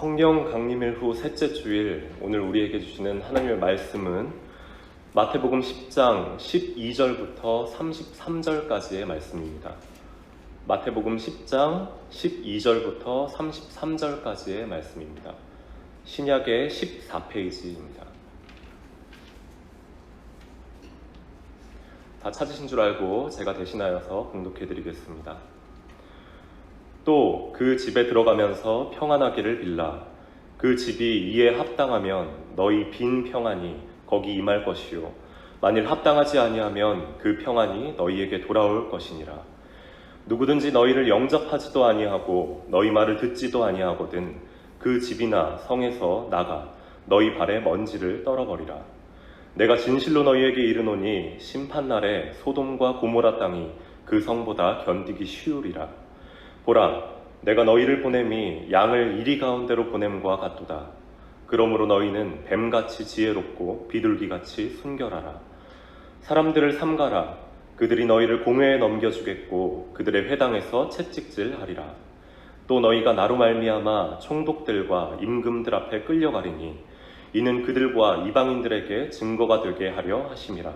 성령 강림일 후 셋째 주일, 오늘 우리에게 주시는 하나님의 말씀은 마태복음 10장 12절부터 33절까지의 말씀입니다. 마태복음 10장 12절부터 33절까지의 말씀입니다. 신약의 14페이지입니다. 다 찾으신 줄 알고 제가 대신하여서 봉독해 드리겠습니다. 또 그 집에 들어가면서 평안하기를 빌라. 그 집이 이에 합당하면 너희 빈 평안이 거기 임할 것이요 만일 합당하지 아니하면 그 평안이 너희에게 돌아올 것이니라. 누구든지 너희를 영접하지도 아니하고 너희 말을 듣지도 아니하거든 그 집이나 성에서 나가 너희 발에 먼지를 떨어버리라. 내가 진실로 너희에게 이르노니 심판날에 소돔과 고모라 땅이 그 성보다 견디기 쉬우리라. 보라, 내가 너희를 보냄이 양을 이리 가운데로 보냄과 같도다. 그러므로 너희는 뱀같이 지혜롭고 비둘기같이 순결하라. 사람들을 삼가라. 그들이 너희를 공회에 넘겨주겠고 그들의 회당에서 채찍질하리라. 또 너희가 나로 말미암아 총독들과 임금들 앞에 끌려가리니 이는 그들과 이방인들에게 증거가 되게 하려 하심이라.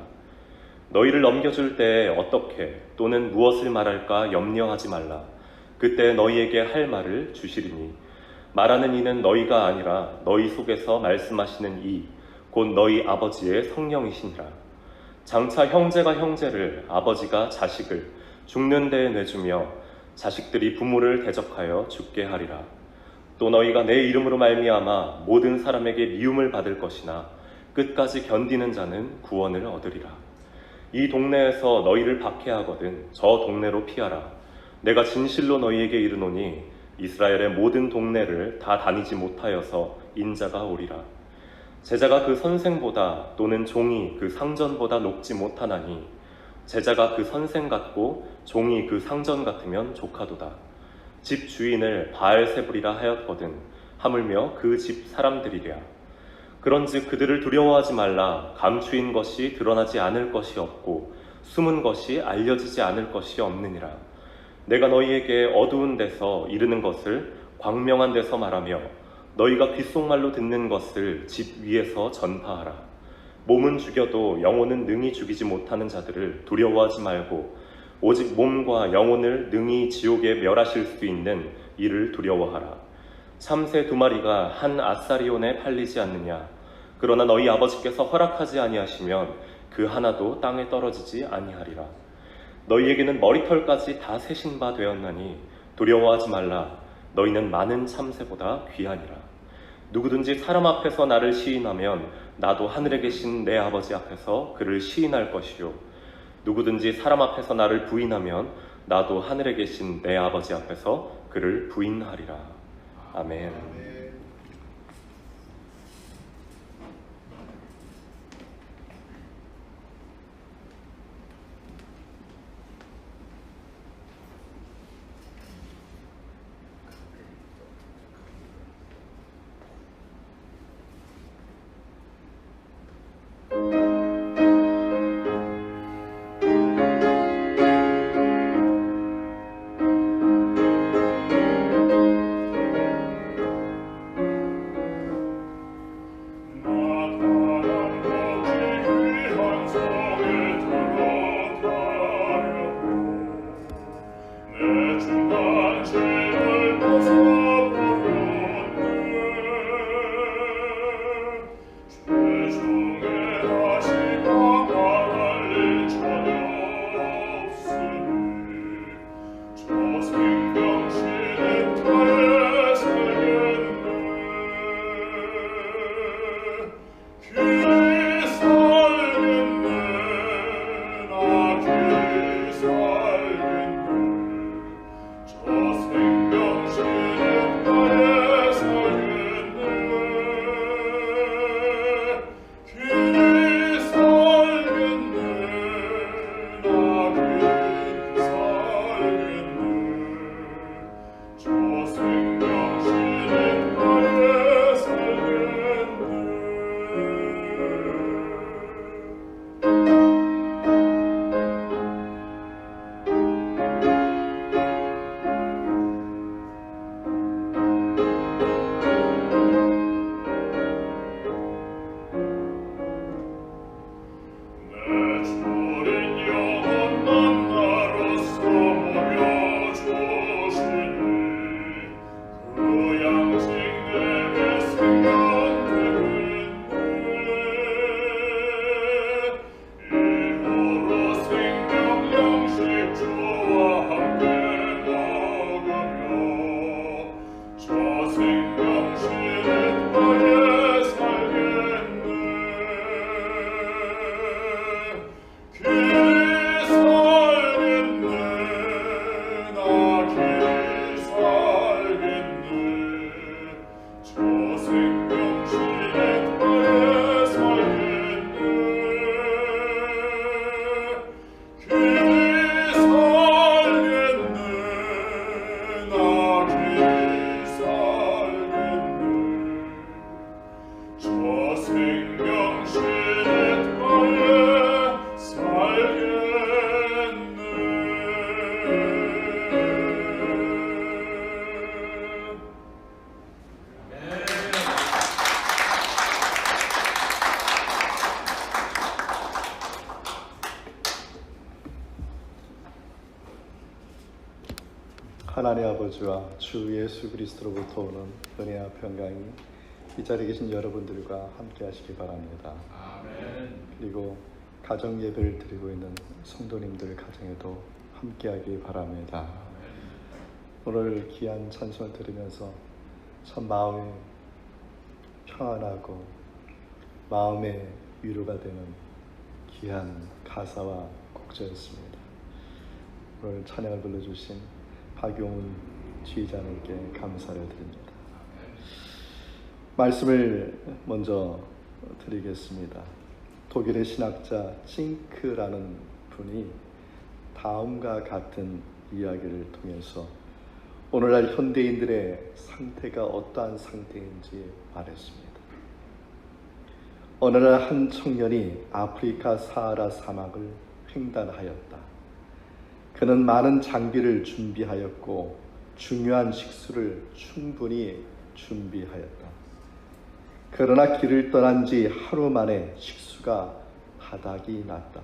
너희를 넘겨줄 때에 어떻게 또는 무엇을 말할까 염려하지 말라. 그때 너희에게 할 말을 주시리니 말하는 이는 너희가 아니라 너희 속에서 말씀하시는 이 곧 너희 아버지의 성령이시니라. 장차 형제가 형제를 아버지가 자식을 죽는 데에 내주며 자식들이 부모를 대적하여 죽게 하리라. 또 너희가 내 이름으로 말미암아 모든 사람에게 미움을 받을 것이나 끝까지 견디는 자는 구원을 얻으리라. 이 동네에서 너희를 박해하거든 저 동네로 피하라. 내가 진실로 너희에게 이르노니 이스라엘의 모든 동네를 다 다니지 못하여서 인자가 오리라. 제자가 그 선생보다 또는 종이 그 상전보다 높지 못하나니 제자가 그 선생 같고 종이 그 상전 같으면 조카도다. 집 주인을 바알세불이라 하였거든 하물며 그 집 사람들이랴. 그런즉 그들을 두려워하지 말라. 감추인 것이 드러나지 않을 것이 없고 숨은 것이 알려지지 않을 것이 없느니라. 내가 너희에게 어두운 데서 이르는 것을 광명한 데서 말하며 너희가 귓속말로 듣는 것을 집 위에서 전파하라. 몸은 죽여도 영혼은 능히 죽이지 못하는 자들을 두려워하지 말고 오직 몸과 영혼을 능히 지옥에 멸하실 수 있는 이를 두려워하라. 참새 2마리가 한 아사리온에 팔리지 않느냐. 그러나 너희 아버지께서 허락하지 아니하시면 그 하나도 땅에 떨어지지 아니하리라. 너희에게는 머리털까지 다 세신 바 되었나니 두려워하지 말라. 너희는 많은 참새보다 귀하니라. 누구든지 사람 앞에서 나를 시인하면 나도 하늘에 계신 내 아버지 앞에서 그를 시인할 것이요 누구든지 사람 앞에서 나를 부인하면 나도 하늘에 계신 내 아버지 앞에서 그를 부인하리라. 아멘. 하나님 아버지와 주 예수 그리스도로부터 오는 은혜와 평강이 이 자리에 계신 여러분들과 함께 하시기 바랍니다. 아멘. 그리고 가정 예배를 드리고 있는 성도님들 가정에도 함께 하기 바랍니다. 오늘 귀한 찬송을 들으면서 참 마음이 평안하고 마음의 위로가 되는 귀한 가사와 곡조였습니다. 오늘 찬양을 불러주신 박용훈 지휘자님께 감사를 드립니다. 말씀을 먼저 드리겠습니다. 독일의 신학자 칭크라는 분이 다음과 같은 이야기를 통해서 오늘날 현대인들의 상태가 어떠한 상태인지 말했습니다. 어느 날 한 청년이 아프리카 사하라 사막을 횡단하였다. 그는 많은 장비를 준비하였고 중요한 식수를 충분히 준비하였다. 그러나 길을 떠난 지 하루 만에 식수가 바닥이 났다.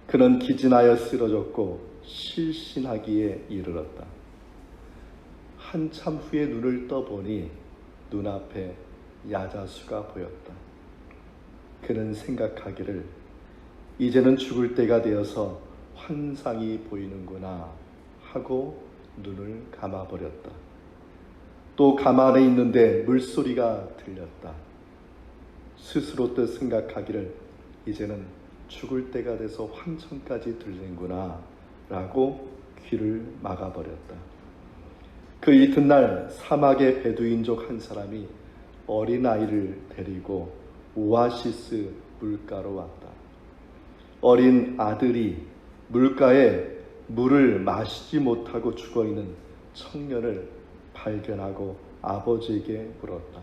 그는 기진하여 쓰러졌고 실신하기에 이르렀다. 한참 후에 눈을 떠보니 눈앞에 야자수가 보였다. 그는 생각하기를 이제는 죽을 때가 되어서 환상이 보이는구나 하고 눈을 감아버렸다. 또 가만히 있는데 물소리가 들렸다. 스스로 또 생각하기를 이제는 죽을 때가 돼서 환청까지 들리는구나 라고 귀를 막아버렸다. 그 이튿날 사막의 베두인족 한 사람이 어린아이를 데리고 오아시스 물가로 왔다. 어린 아들이 물가에 물을 마시지 못하고 죽어있는 청년을 발견하고 아버지에게 물었다.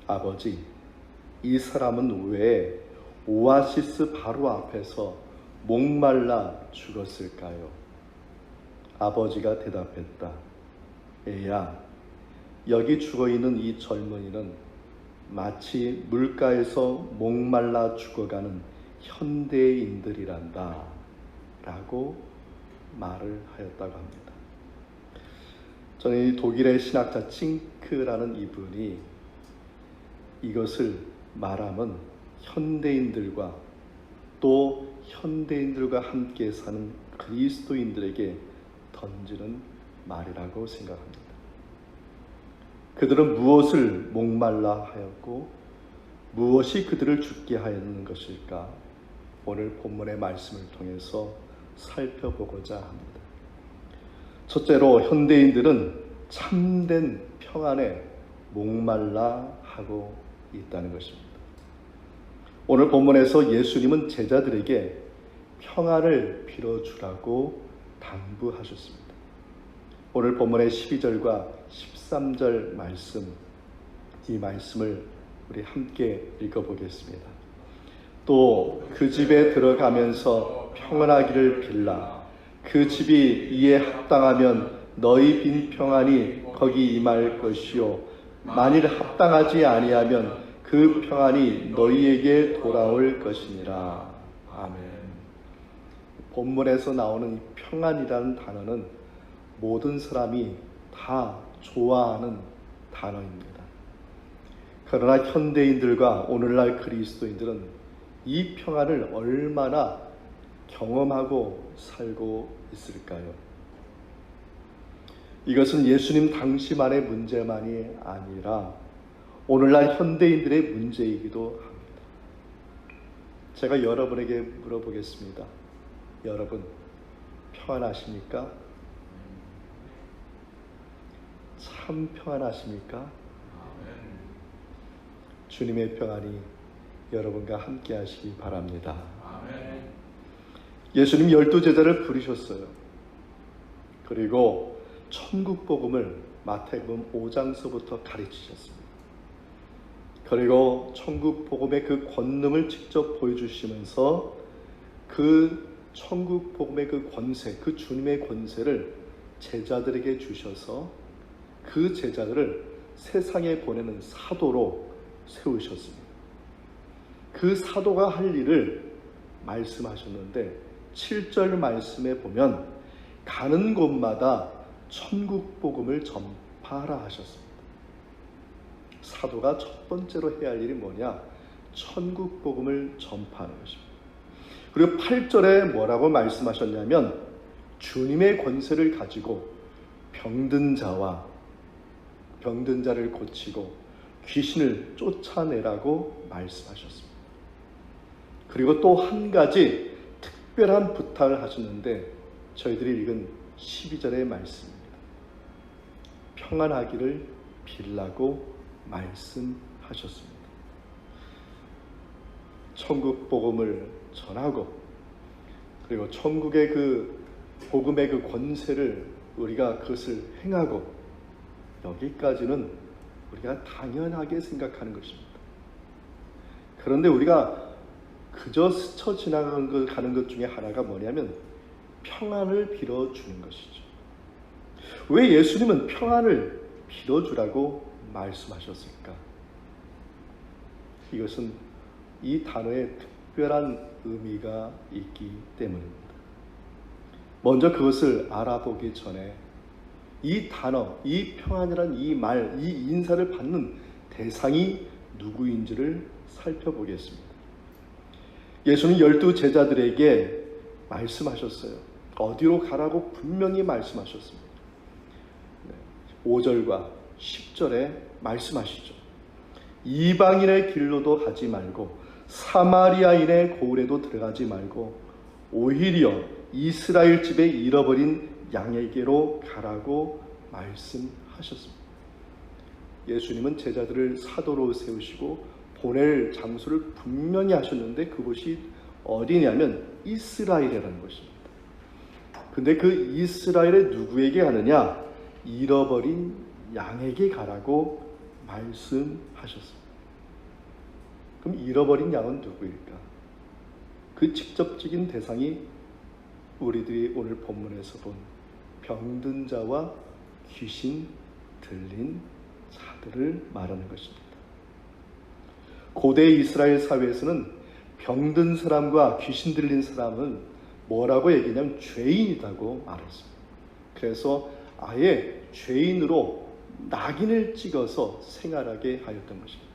아버지, 이 사람은 왜 오아시스 바로 앞에서 목말라 죽었을까요? 아버지가 대답했다. 애야, 여기 죽어있는 이 젊은이는 마치 물가에서 목말라 죽어가는 현대인들이란다 라고 말을 하였다고 합니다. 저는 이 독일의 신학자 칭크라는 이분이 이것을 말하면 현대인들과 또 현대인들과 함께 사는 그리스도인들에게 던지는 말이라고 생각합니다. 그들은 무엇을 목말라 하였고 무엇이 그들을 죽게 하였는 것일까? 오늘 본문의 말씀을 통해서 살펴보고자 합니다. 첫째로 현대인들은 참된 평안에 목말라 하고 있다는 것입니다. 오늘 본문에서 예수님은 제자들에게 평안을 빌어주라고 당부하셨습니다. 오늘 본문의 12절과 13절 말씀, 이 말씀을 우리 함께 읽어보겠습니다. 또 그 집에 들어가면서 평안하기를 빌라. 그 집이 이에 합당하면 너희 빈 평안이 거기 임할 것이요 만일 합당하지 아니하면 그 평안이 너희에게 돌아올 것이니라. 아멘. 본문에서 나오는 이 평안이라는 단어는 모든 사람이 다 좋아하는 단어입니다. 그러나 현대인들과 오늘날 그리스도인들은 이 평안을 얼마나 경험하고 살고 있을까요? 이것은 예수님 당시만의 문제만이 아니라 오늘날 현대인들의 문제이기도 합니다. 제가 여러분에게 물어보겠습니다. 여러분, 평안하십니까? 참 평안하십니까? 주님의 평안이 여러분과 함께 하시기 바랍니다. 예수님 12제자를 부르셨어요. 그리고 천국 복음을 마태복음 5장서부터 가르치셨습니다. 그리고 천국 복음의 그 권능을 직접 보여주시면서 그 천국 복음의 그 권세, 그 주님의 권세를 제자들에게 주셔서 그 제자들을 세상에 보내는 사도로 세우셨습니다. 그 사도가 할 일을 말씀하셨는데 7절 말씀에 보면 가는 곳마다 천국 복음을 전파하라 하셨습니다. 사도가 첫 번째로 해야 할 일이 뭐냐? 천국 복음을 전파하는 것입니다. 그리고 8절에 뭐라고 말씀하셨냐면 주님의 권세를 가지고 병든 자를 고치고 귀신을 쫓아내라고 말씀하셨습니다. 그리고 또 한 가지 특별한 부탁을 하셨는데 저희들이 읽은 12절의 말씀입니다. 평안하기를 빌라고 말씀하셨습니다. 천국 복음을 전하고 그리고 천국의 그 복음의 그 권세를 우리가 그것을 행하고 여기까지는 우리가 당연하게 생각하는 것입니다. 그런데 우리가 그저 스쳐 지나가는 것 중에 하나가 뭐냐면 평안을 빌어주는 것이죠. 왜 예수님은 평안을 빌어주라고 말씀하셨을까? 이것은 이 단어에 특별한 의미가 있기 때문입니다. 먼저 그것을 알아보기 전에 이 단어, 이 평안이란 이 말, 이 인사를 받는 대상이 누구인지를 살펴보겠습니다. 예수는 12 제자들에게 말씀하셨어요. 어디로 가라고 분명히 말씀하셨습니다. 5절과 10절에 말씀하시죠. 이방인의 길로도 가지 말고 사마리아인의 고을에도 들어가지 말고 오히려 이스라엘 집에 잃어버린 양에게로 가라고 말씀하셨습니다. 예수님은 제자들을 사도로 세우시고 보낼 장소를 분명히 하셨는데 그곳이 어디냐면 이스라엘이라는 것입니다. 근데 그 이스라엘의 누구에게 가느냐? 잃어버린 양에게 가라고 말씀하셨습니다. 그럼 잃어버린 양은 누구일까? 그 직접적인 대상이 우리들이 오늘 본문에서 본 병든 자와 귀신 들린 자들을 말하는 것입니다. 고대 이스라엘 사회에서는 병든 사람과 귀신 들린 사람은 뭐라고 얘기하냐면 죄인이라고 말했습니다. 그래서 아예 죄인으로 낙인을 찍어서 생활하게 하였던 것입니다.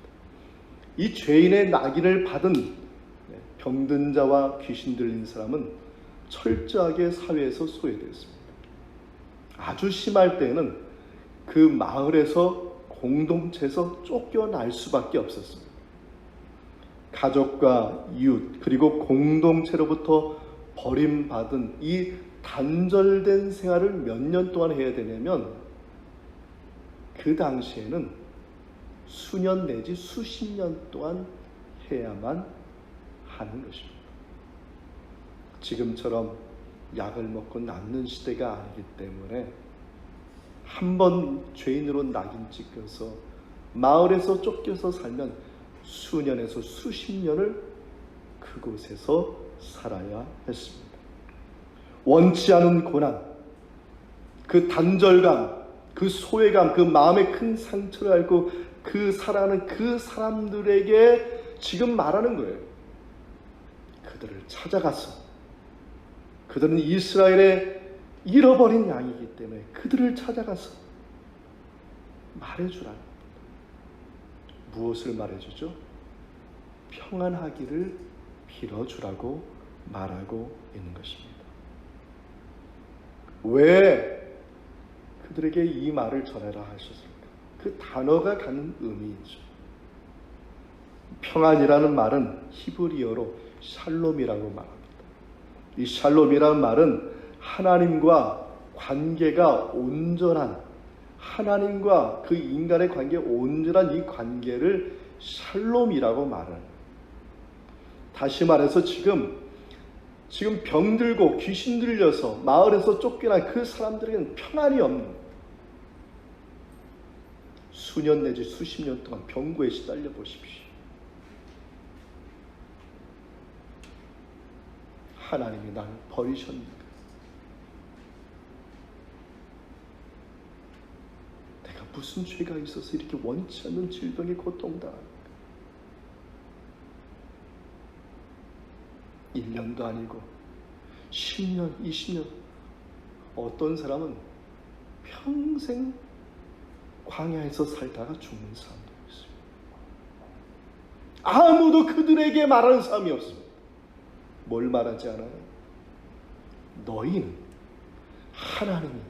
이 죄인의 낙인을 받은 병든 자와 귀신 들린 사람은 철저하게 사회에서 소외되었습니다. 아주 심할 때에는 그 마을에서 공동체에서 쫓겨날 수밖에 없었습니다. 가족과 이웃 그리고 공동체로부터 버림받은 이 단절된 생활을 몇 년 동안 해야 되냐면 그 당시에는 수년 내지 수십 년 동안 해야만 하는 것입니다. 지금처럼 약을 먹고 낫는 시대가 아니기 때문에 한 번 죄인으로 낙인 찍혀서 마을에서 쫓겨서 살면 수년에서 수십 년을 그곳에서 살아야 했습니다. 원치 않은 고난, 그 단절감, 그 소외감, 그 마음의 큰 상처를 알고 그 살아가는 그 사람들에게 지금 말하는 거예요. 그들을 찾아가서 그들은 이스라엘의 잃어버린 양이기 때문에 그들을 찾아가서 말해주라. 무엇을 말해주죠? 평안하기를 빌어주라고 말하고 있는 것입니다. 왜 그들에게 이 말을 전해라 하셨을까? 그 단어가 갖는 의미이죠. 평안이라는 말은 히브리어로 샬롬이라고 말합니다. 이 샬롬이라는 말은 하나님과 관계가 온전한, 하나님과 그 인간의 관계 온전한 이 관계를 샬롬이라고 말해요. 다시 말해서 지금 병들고 귀신 들려서 마을에서 쫓겨난 그 사람들에게는 평안이 없는, 수년 내지 수십 년 동안 병고에 시달려 보십시오. 하나님이 나를 버리셨는가? 내가 무슨 죄가 있어서 이렇게 원치 않는 질병에 고통당합니까? 1년도 아니고 10년, 20년, 어떤 사람은 평생 광야에서 살다가 죽는 사람도 있습니다. 아무도 그들에게 말하는 사람이 없습니다. 뭘 말하지 않아요? 너희는 하나님이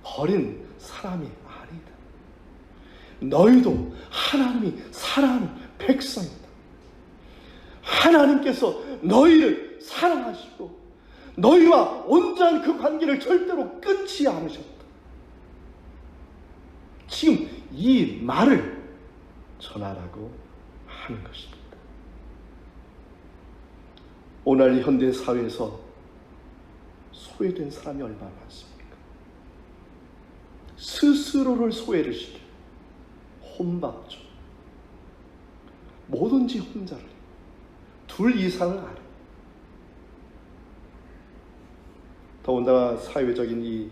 버린 사람이 아니다. 너희도 하나님이 사랑하는 백성이다. 하나님께서 너희를 사랑하시고 너희와 온전한 그 관계를 절대로 끊지 않으셨다. 지금 이 말을 전하라고 하는 것입니다. 오늘 현대 사회에서 소외된 사람이 얼마나 많습니까? 스스로를 소외를 시켜 혼밥죠. 뭐든지 혼자를 해요. 둘 이상은 안 해요. 더군다나 사회적인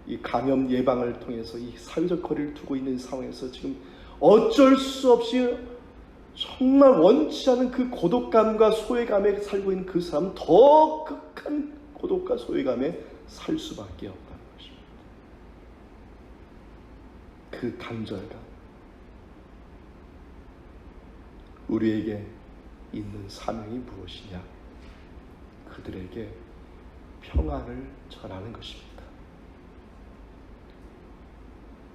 이 감염 예방을 통해서 이 사회적 거리를 두고 있는 상황에서 지금 어쩔 수 없이 정말 원치 않은 그 고독감과 소외감에 살고 있는 그 사람은 더 극한 고독과 소외감에 살 수밖에 없다는 것입니다. 그 단절감, 우리에게 있는 사명이 무엇이냐? 그들에게 평안을 전하는 것입니다.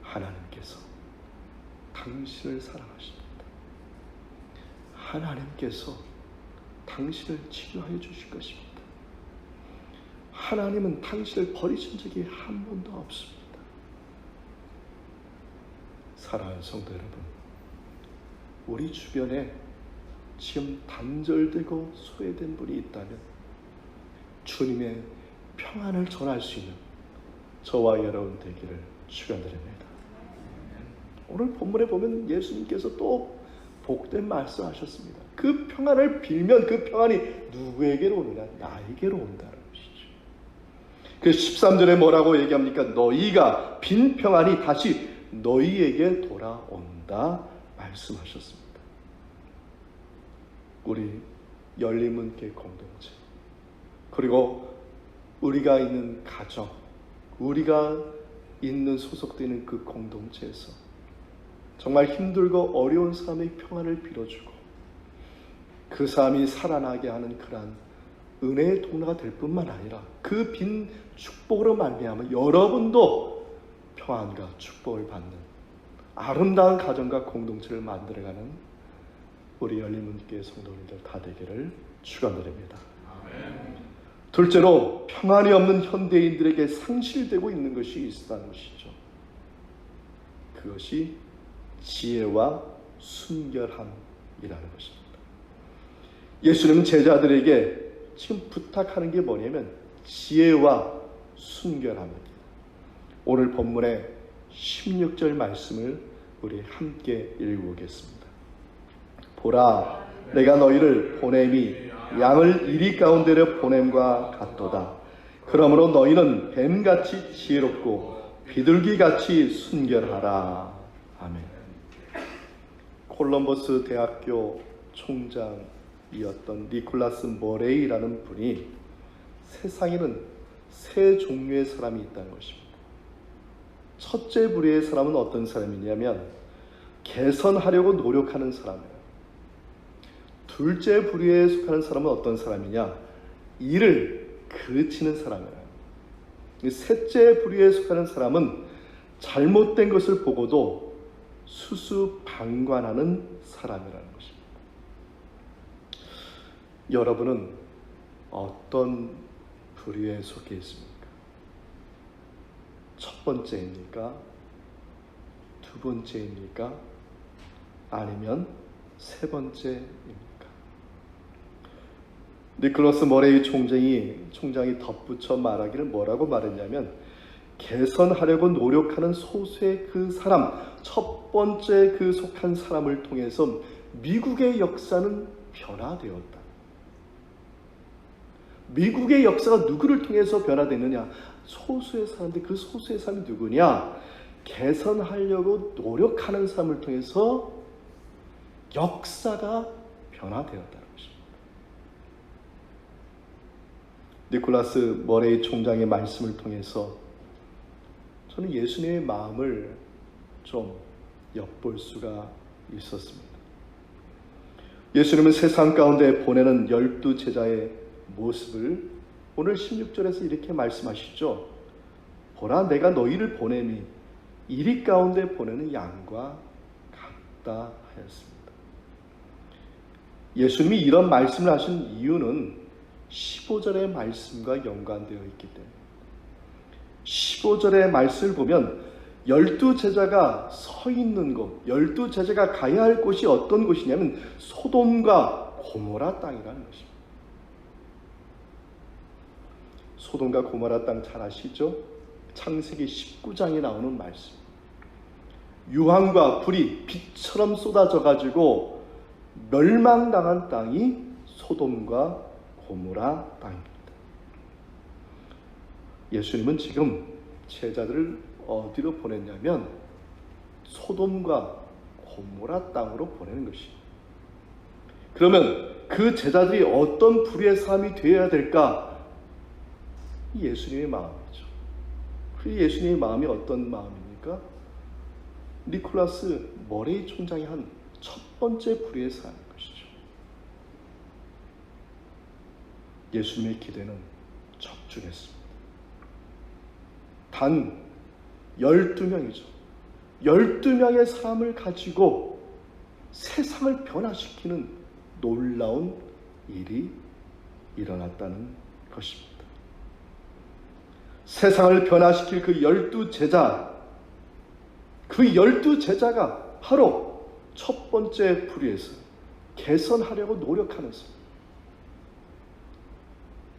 하나님께서 당신을 사랑하십니다. 하나님께서 당신을 치료하여 주실 것입니다. 하나님은 당신을 버리신 적이 한 번도 없습니다. 사랑하는 성도 여러분, 우리 주변에 지금 단절되고 소외된 분이 있다면 주님의 평안을 전할 수 있는 저와 여러분 되기를 축원드립니다. 오늘 본문에 보면 예수님께서 또 복된 말씀하셨습니다. 그 평안을 빌면 그 평안이 누구에게로 오느냐? 나에게로 온다는 것이죠. 그 13절에 뭐라고 얘기합니까? 너희가 빈 평안이 다시 너희에게 돌아온다 말씀하셨습니다. 우리 열린문교회 공동체, 그리고 우리가 있는 가정, 우리가 있는 소속되는 그 공동체에서 정말 힘들고 어려운 사람의 평안을 빌어주고 그 사람이 살아나게 하는 그러한 은혜의 통로가 될 뿐만 아니라 그 빈 축복으로 말미암아 여러분도 평안과 축복을 받는 아름다운 가정과 공동체를 만들어가는 우리 열린문교회 성도님들 다 되기를 축원드립니다. 둘째로 평안이 없는 현대인들에게 상실되고 있는 것이 있다는 것이죠. 그것이 지혜와 순결함이라는 것입니다. 예수님은 제자들에게 지금 부탁하는 게 뭐냐면 지혜와 순결함입니다. 오늘 본문의 16절 말씀을 우리 함께 읽어보겠습니다. 보라, 내가 너희를 보냄이 양을 이리 가운데로 보냄과 같도다. 그러므로 너희는 뱀같이 지혜롭고 비둘기같이 순결하라. 아멘. 콜럼버스 대학교 총장이었던 니콜라스 머레이라는 분이 세상에는 세 종류의 사람이 있다는 것입니다. 첫째 부류의 사람은 어떤 사람이냐면 개선하려고 노력하는 사람이에요. 둘째 부류에 속하는 사람은 어떤 사람이냐? 일을 그치는 사람이에요. 셋째 부류에 속하는 사람은 잘못된 것을 보고도 수수방관하는 사람이라는 것입니다. 여러분은 어떤 부류에 속해 있습니까? 첫 번째입니까? 두 번째입니까? 아니면 세 번째입니까? 니콜라스 머레이 총장이 덧붙여 말하기를 뭐라고 말했냐면 개선하려고 노력하는 소수의 그 사람, 첫 번째 그 속한 사람을 통해서 미국의 역사는 변화되었다. 미국의 역사가 누구를 통해서 변화되느냐? 소수의 사람인데 그 소수의 사람이 누구냐? 개선하려고 노력하는 사람을 통해서 역사가 변화되었다는 것입니다. 니콜라스 머레이 총장의 말씀을 통해서 저는 예수님의 마음을 좀 엿볼 수가 있었습니다. 예수님은 세상 가운데 보내는 12제자의 모습을 오늘 16절에서 이렇게 말씀하시죠. 보라, 내가 너희를 보내니 이리 가운데 보내는 양과 같다 하였습니다. 예수님이 이런 말씀을 하신 이유는 15절의 말씀과 연관되어 있기 때문에 15절의 말씀을 보면 12제자가 서 있는 곳, 12제자가 가야 할 곳이 어떤 곳이냐면 소돔과 고모라 땅이라는 것입니다. 소돔과 고모라 땅 잘 아시죠? 창세기 19장에 나오는 말씀. 유황과 불이 빛처럼 쏟아져 가지고 멸망당한 땅이 소돔과 고모라 땅입니다. 예수님은 지금 제자들을 어디로 보냈냐면 소돔과 고모라 땅으로 보내는 것이에요. 그러면 그 제자들이 어떤 불의의 삶이 되어야 될까? 예수님의 마음이죠. 그 예수님의 마음이 어떤 마음입니까? 니콜라스 머레이 총장이 한 첫 번째 불의의 삶인 것이죠. 예수님의 기대는 적중했습니다. 단 12명이죠. 12명의 사람을 가지고 세상을 변화시키는 놀라운 일이 일어났다는 것입니다. 세상을 변화시킬 그 12제자, 그 12제자가 바로 첫 번째 불의에서 개선하려고 노력하는 사람.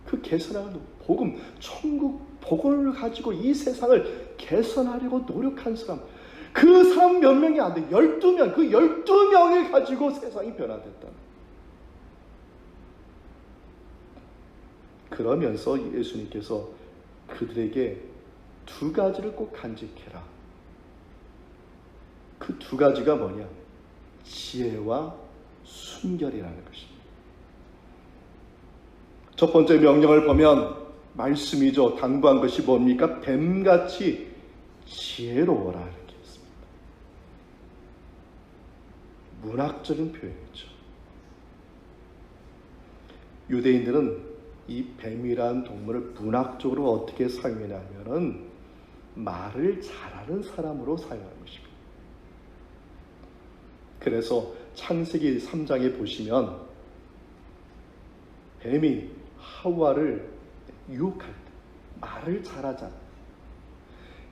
그 개선하는 복음, 천국 복음을 가지고 이 세상을 개선하려고 노력한 사람. 그 사람 몇 명이 안 돼. 12명. 그 12명을 가지고 세상이 변화됐다. 그러면서 예수님께서 그들에게 두 가지를 꼭 간직해라. 그 두 가지가 뭐냐? 지혜와 순결이라는 것입니다. 첫 번째 명령을 보면 말씀이죠. 당부한 것이 뭡니까? 뱀같이 지혜로워라 이렇게 했습니다. 문학적인 표현이죠. 유대인들은 이 뱀이라는 동물을 문학적으로 어떻게 사용했냐면은 말을 잘하는 사람으로 사용하는 것입니다. 그래서 창세기 3장에 보시면 뱀이 하와를 유혹할 때 말을 잘하잖아.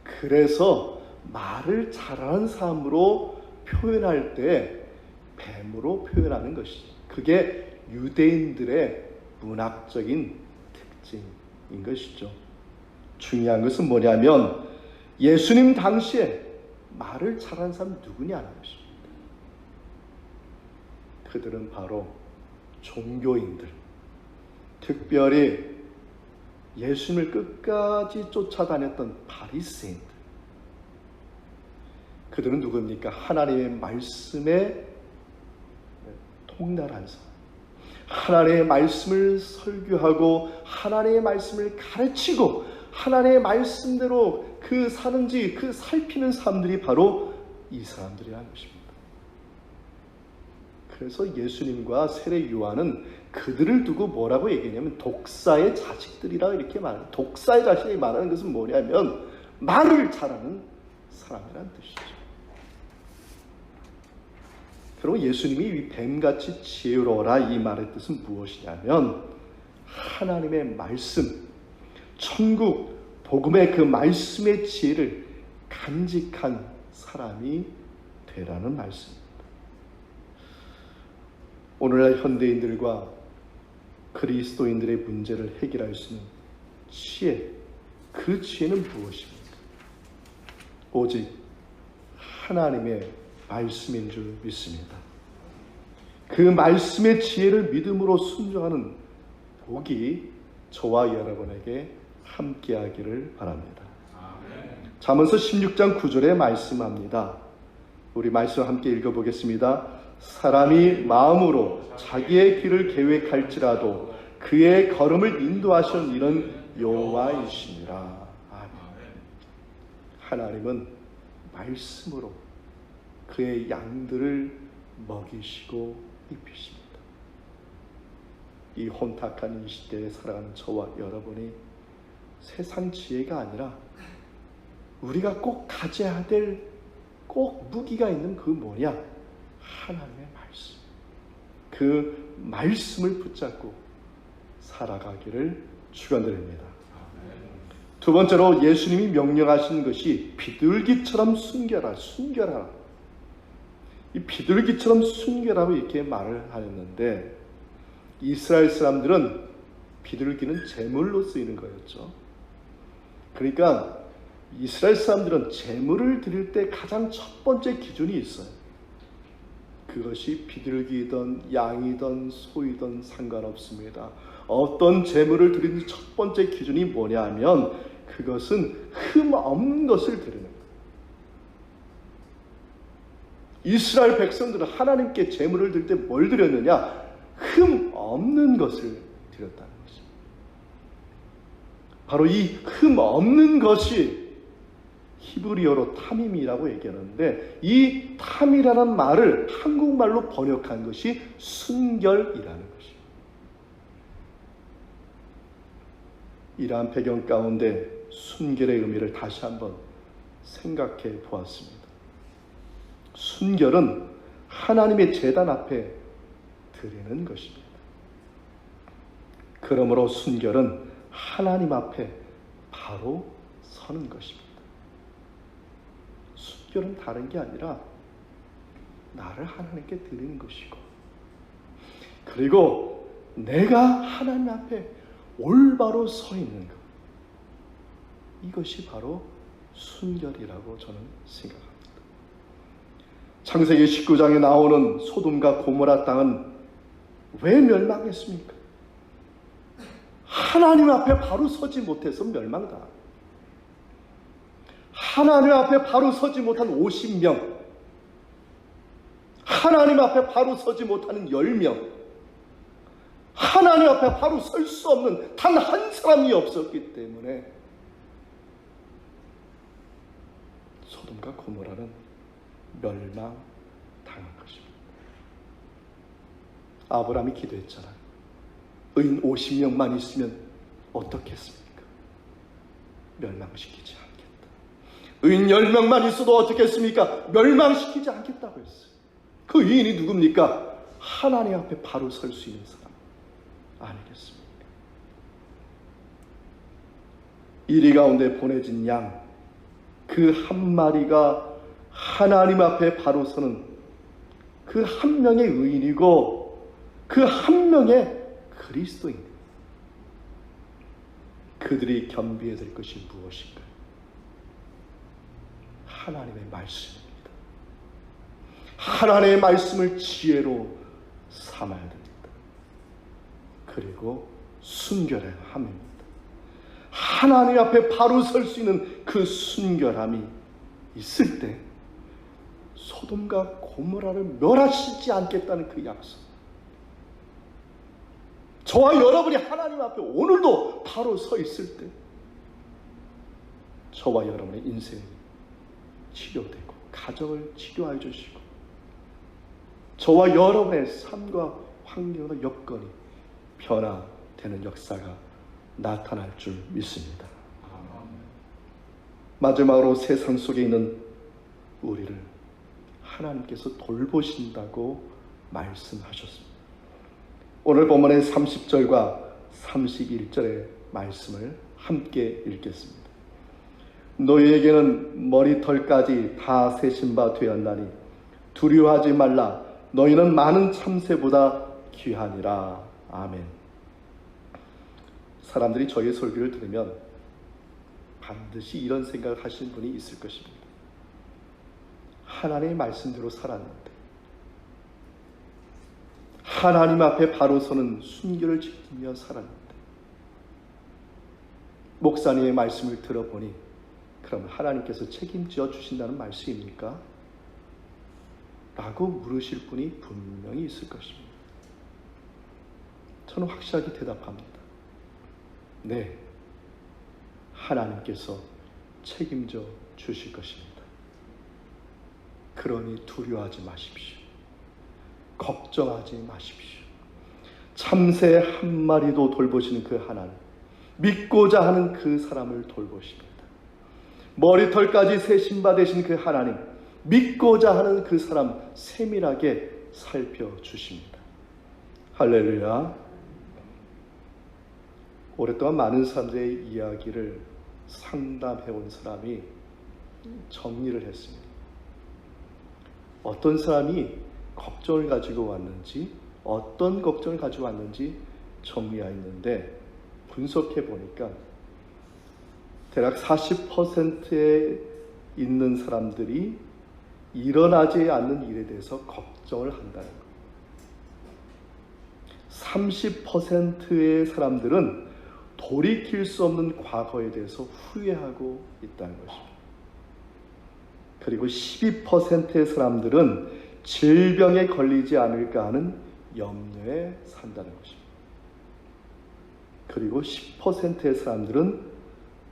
그래서 말을 잘하는 사람으로 표현할 때 뱀으로 표현하는 것이 그게 유대인들의 문학적인 특징인 것이죠. 중요한 것은 뭐냐면 예수님 당시에 말을 잘하는 사람이 누구냐는 것입니다. 그들은 바로 종교인들, 특별히 예수님을 끝까지 쫓아다녔던 바리새인들. 그들은 누굽니까? 하나님의 말씀에 통달한 사람, 하나님의 말씀을 설교하고 하나님의 말씀을 가르치고 하나님의 말씀대로 그 사는지 그 살피는 사람들이 바로 이 사람들이라는 것입니다. 그래서 예수님과 세례 요한은 그들을 두고 뭐라고 얘기했냐면 독사의 자식들이라고 이렇게 말해요. 독사의 자식이 말하는 것은 뭐냐면 말을 잘하는 사람이라는 뜻이죠. 그리고 예수님이 이 뱀같이 지혜로워라 이 말의 뜻은 무엇이냐면 하나님의 말씀, 천국 복음의 그 말씀의 지혜를 간직한 사람이 되라는 말씀입니다. 오늘날 현대인들과 그리스도인들의 문제를 해결할 수 있는 지혜, 그 지혜는 무엇입니까? 오직 하나님의 말씀인 줄 믿습니다. 그 말씀의 지혜를 믿음으로 순종하는 복이 저와 여러분에게 함께하기를 바랍니다. 잠언서 16장 9절에 말씀합니다. 우리 말씀 함께 읽어보겠습니다. 사람이 마음으로 자기의 길을 계획할지라도 그의 걸음을 인도하시는 이는 여호와이시니라. 아멘. 하나님은 말씀으로 그의 양들을 먹이시고 입히십니다. 이 혼탁한 이 시대에 살아가는 저와 여러분이 세상 지혜가 아니라 우리가 꼭 가져야 될 꼭 무기가 있는 그 뭐냐? 하나님의 말씀. 그 말씀을 붙잡고 살아가기를 축원드립니다. 두 번째로 예수님이 명령하신 것이 비둘기처럼 순결하라. 이 비둘기처럼 순결하고 이렇게 말을 하였는데, 이스라엘 사람들은 비둘기는 제물로 쓰이는 거였죠. 그러니까 이스라엘 사람들은 제물을 드릴 때 가장 첫 번째 기준이 있어요. 그것이 비둘기이든 양이든 소이든 상관없습니다. 어떤 제물을 드리는 첫 번째 기준이 뭐냐 하면 그것은 흠 없는 것을 드리는 거예요. 이스라엘 백성들은 하나님께 제물을 드릴 때 뭘 드렸느냐? 흠 없는 것을 드렸다는 것입니다. 바로 이 흠 없는 것이 히브리어로 탐임이라고 얘기하는데, 이 탐이라는 말을 한국말로 번역한 것이 순결이라는 것입니다. 이러한 배경 가운데 순결의 의미를 다시 한번 생각해 보았습니다. 순결은 하나님의 제단 앞에 드리는 것입니다. 그러므로 순결은 하나님 앞에 바로 서는 것입니다. 순결은 다른 게 아니라 나를 하나님께 드리는 것이고, 그리고 내가 하나님 앞에 올바로 서 있는 것, 이것이 바로 순결이라고 저는 생각합니다. 창세기 19장에 나오는 소돔과 고모라 땅은 왜 멸망했습니까? 하나님 앞에 바로 서지 못해서 멸망당합니다. 하나님 앞에 바로 서지 못한 50명, 하나님 앞에 바로 서지 못하는 10명, 하나님 앞에 바로 설 수 없는 단 한 사람이 없었기 때문에 소돔과 고모라는 멸망당한 것입니다. 아브라함이 기도했잖아요. 의인 50명만 있으면 어떻겠습니까? 멸망시키지 않겠다. 의인 10명만 있어도 어떻겠습니까? 멸망시키지 않겠다고 했어요. 그 의인이 누굽니까? 하나님 앞에 바로 설 수 있는 사람 아니겠습니까? 이리 가운데 보내진 양, 그 한 마리가 하나님 앞에 바로 서는 그 한 명의 의인이고 그 한 명의 그리스도입니다. 그들이 겸비해야 될 것이 무엇인가? 하나님의 말씀입니다. 하나님의 말씀을 지혜로 삼아야 됩니다. 그리고 순결의 함입니다. 하나님 앞에 바로 설 수 있는 그 순결함이 있을 때 소돔과 고모라를 멸하시지 않겠다는 그 약속, 저와 여러분이 하나님 앞에 오늘도 바로 서 있을 때 저와 여러분의 인생이 치료되고 가정을 치료해 주시고 저와 여러분의 삶과 환경과 여건이 변화되는 역사가 나타날 줄 믿습니다. 마지막으로 세상 속에 있는 우리를 하나님께서 돌보신다고 말씀하셨습니다. 오늘 본문의 30절과 31절의 말씀을 함께 읽겠습니다. 너희에게는 머리털까지 다 세신 바 되었나니 두려워하지 말라. 너희는 많은 참새보다 귀하니라. 아멘. 사람들이 저희의 설교를 들으면 반드시 이런 생각을 하시는 분이 있을 것입니다. 하나님의 말씀대로 살았는데, 하나님 앞에 바로 서는 순결을 지키며 살았는데, 목사님의 말씀을 들어보니 그럼 하나님께서 책임져 주신다는 말씀입니까? 라고 물으실 분이 분명히 있을 것입니다. 저는 확실하게 대답합니다. 네, 하나님께서 책임져 주실 것입니다. 그러니 두려워하지 마십시오. 걱정하지 마십시오. 참새 한 마리도 돌보시는 그 하나님, 믿고자 하는 그 사람을 돌보십니다. 머리털까지 세심받으신 그 하나님, 믿고자 하는 그 사람 세밀하게 살펴주십니다. 할렐루야. 오랫동안 많은 사람들의 이야기를 상담해온 사람이 정리를 했습니다. 어떤 사람이 걱정을 가지고 왔는지, 어떤 걱정을 가지고 왔는지 정리하여 있는데, 분석해 보니까 대략 40%에 있는 사람들이 일어나지 않는 일에 대해서 걱정을 한다는 것. 30%의 사람들은 돌이킬 수 없는 과거에 대해서 후회하고 있다는 것입니다. 그리고 12%의 사람들은 질병에 걸리지 않을까 하는 염려에 산다는 것입니다. 그리고 10%의 사람들은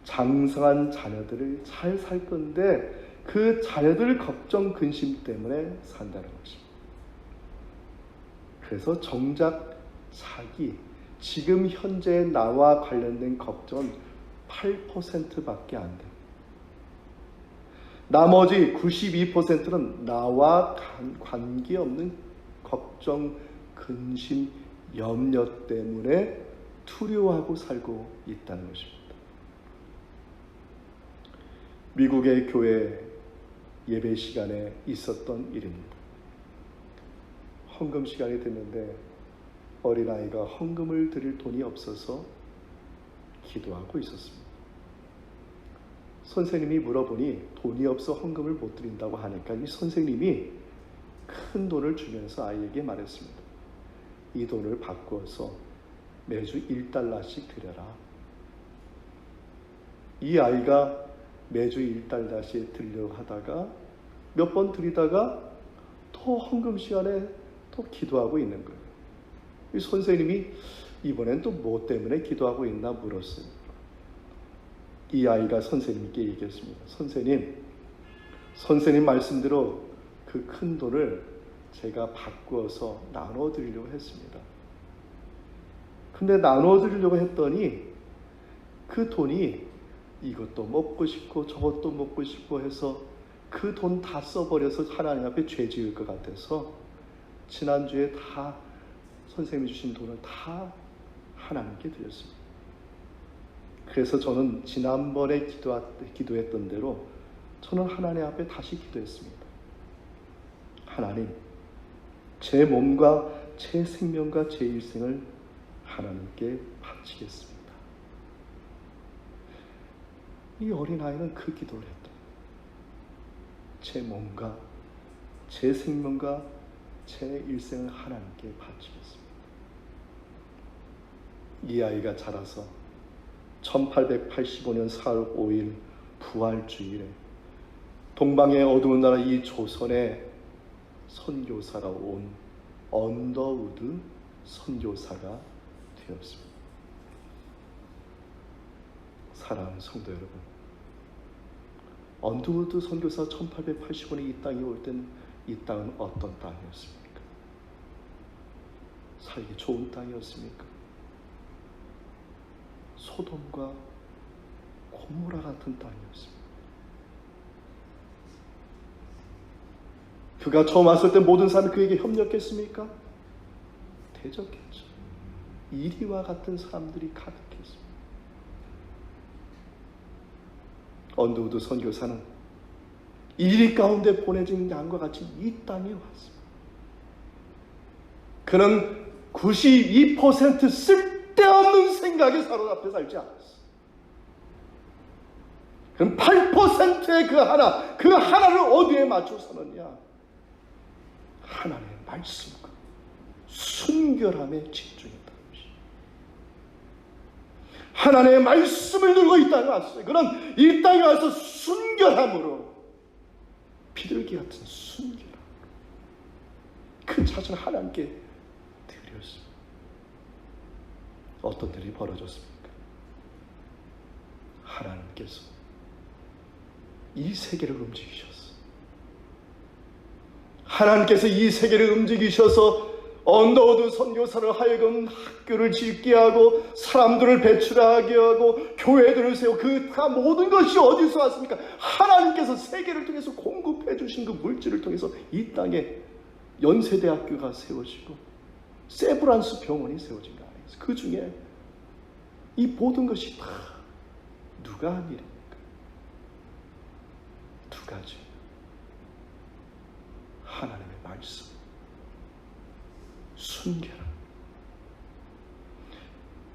장성한 자녀들을 잘 살 건데 그 자녀들 걱정 근심 때문에 산다는 것입니다. 그래서 정작 자기 지금 현재 나와 관련된 걱정은 8%밖에 안 돼요. 나머지 92%는 나와 관계없는 걱정, 근심, 염려 때문에 두려워하고 살고 있다는 것입니다. 미국의 교회 예배 시간에 있었던 일입니다. 헌금 시간이 됐는데 어린아이가 헌금을 드릴 돈이 없어서 기도하고 있었습니다. 선생님이 물어보니 돈이 없어 헌금을 못 드린다고 하니까 이 선생님이 큰 돈을 주면서 아이에게 말했습니다. 이 돈을 바꿔서 매주 1달러씩 드려라. 이 아이가 매주 1달러씩 드리려고 하다가 몇 번 드리다가 또 헌금 시간에 또 기도하고 있는 거예요. 이 선생님이 이번엔 또 뭐 때문에 기도하고 있나 물었어요. 이 아이가 선생님께 얘기했습니다. 선생님 말씀대로 그 큰 돈을 제가 바꾸어서 나눠드리려고 했습니다. 근데 나눠드리려고 했더니 그 돈이 이것도 먹고 싶고 저것도 먹고 싶고 해서 그 돈 다 써버려서 하나님 앞에 죄 지을 것 같아서 지난주에 다 선생님이 주신 돈을 다 하나님께 드렸습니다. 그래서 저는 지난번에 기도했던 대로 저는 하나님 앞에 다시 기도했습니다. 하나님, 제 몸과 제 생명과 제 일생을 하나님께 바치겠습니다. 이 어린아이는 그 기도를 했다. 제 몸과 제 생명과 제 일생을 하나님께 바치겠습니다. 이 아이가 자라서 1885년 4월 5일 부활주일에 동방의 어두운 나라 이 조선에 선교사가 온 언더우드 선교사가 되었습니다. 사랑하는 성도 여러분, 언더우드 선교사 1885년에 이 땅에 올 때는 이 땅은 어떤 땅이었습니까? 살기 좋은 땅이었습니까? 소돔과 고모라 같은 땅이었습니다. 그가 처음 왔을 때 모든 사람이 그에게 협력했습니까? 대적했죠. 이리와 같은 사람들이 가득했습니다. 언더우드 선교사는 이리 가운데 보내진 양과 같이 이 땅에 왔습니다. 그는 92% 쓸데없는 생각에 사로잡혀 살지 않았어. 그럼 8%의 그 하나를 어디에 맞춰 사느냐? 하나님의 말씀과 순결함에 집중했다는 것이. 하나님의 말씀을 들고 이 땅에 왔어요. 그는 이 땅에 와서 순결함으로, 비둘기 같은 순결함으로 그 자신을 하나님께 드렸습니다. 어떤 일이 벌어졌습니까? 하나님께서 이 세계를 움직이셨어. 하나님께서 이 세계를 움직이셔서 언더우드 선교사를 하여금 학교를 짓게 하고 사람들을 배출하게 하고 교회들을 세우고 그 다 모든 것이 어디서 왔습니까? 하나님께서 세계를 통해서 공급해 주신 그 물질을 통해서 이 땅에 연세대학교가 세워지고 세브란스 병원이 세워진 거 아니에요? 그 중에 이 모든 것이 다 누가 한 일입니까? 두 가지. 하나님의 말씀, 순결함.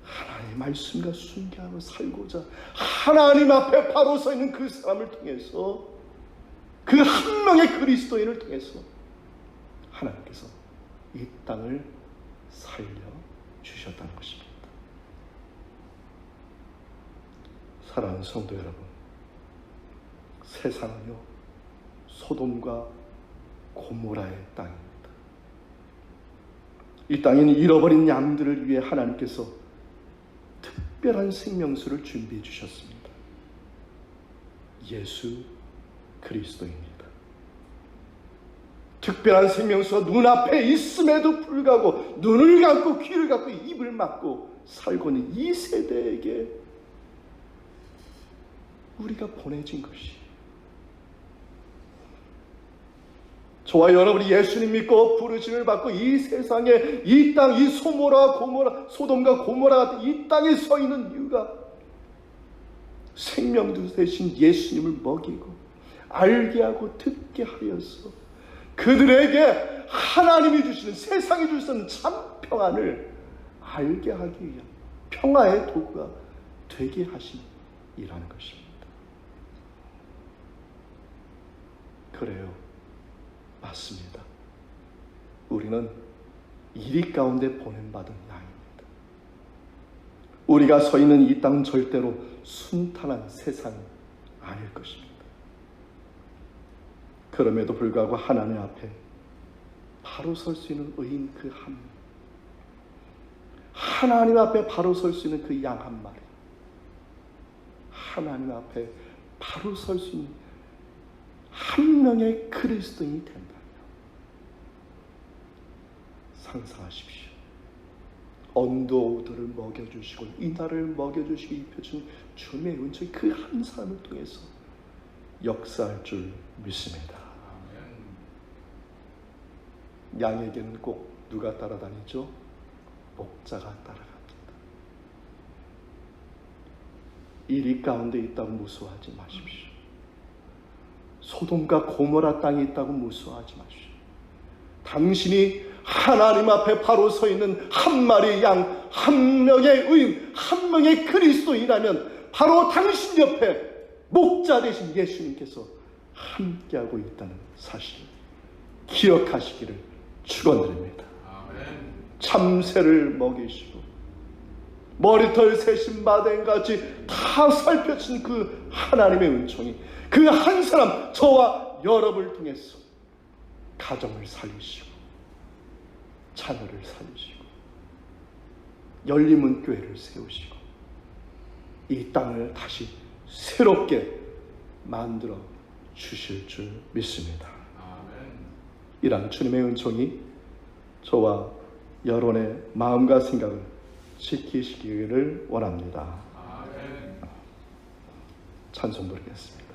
하나님의 말씀과 순결함을 살고자 하나님 앞에 바로 서 있는 그 사람을 통해서, 그 한 명의 그리스도인을 통해서 하나님께서 이 땅을 살려주셨다는 것입니다. 사랑하는 성도 여러분, 세상은요 소돔과 고모라의 땅입니다. 이 땅에는 잃어버린 양들을 위해 하나님께서 특별한 생명수를 준비해 주셨습니다. 예수 그리스도입니다. 특별한 생명수가 눈앞에 있음에도 불구하고 눈을 감고 귀를 감고 입을 막고 살고 있는 이 세대에게 우리가 보내진 것이, 저와 여러분이 예수님 믿고 부르심을 받고 이 세상에 이 땅, 이 소돔과 고모라 같은 이 땅에 서 있는 이유가 생명주 대신 예수님을 먹이고 알게 하고 듣게 하여서 그들에게 하나님이 주시는, 세상이 주시는 참 평안을 알게 하기 위한 평화의 도구가 되게 하신 이라는 것입니다. 그래요. 맞습니다. 우리는 이리 가운데 보냄받은 양입니다. 우리가 서 있는 이 땅 절대로 순탄한 세상이 아닐 것입니다. 그럼에도 불구하고 하나님 앞에 바로 설 수 있는 의인 그 한, 하나님 앞에 바로 설 수 있는 그 양 한 마리, 하나님 앞에 바로 설 수 있는 한 명의 그리스도인이 된다면 상상하십시오. 언더우드를 먹여주시고 이날을 먹여주시고 입혀준 주님의 은총이 그 한 사람을 통해서 역사할 줄 믿습니다. 양에게는 꼭 누가 따라다니죠? 목자가 따라갑니다. 이리 가운데 있다고 무서워하지 마십시오. 소돔과 고모라 땅에 있다고 무서워하지 마십시오. 당신이 하나님 앞에 바로 서 있는 한 마리의 양, 한 명의 의인, 한 명의 그리스도인이라면 바로 당신 옆에 목자 되신 예수님께서 함께하고 있다는 사실 기억하시기를 축원드립니다. 참새를 먹이시고 머리털 새신 바댕같이 다 살펴진 그 하나님의 은총이 그 한 사람, 저와 여러분을 통해서 가정을 살리시고 자녀를 살리시고 열림은 교회를 세우시고 이 땅을 다시 새롭게 만들어 주실 줄 믿습니다. 이러한 주님의 은총이 저와 여러분의 마음과 생각을 지키시기를 원합니다. 찬송 부르겠습니다.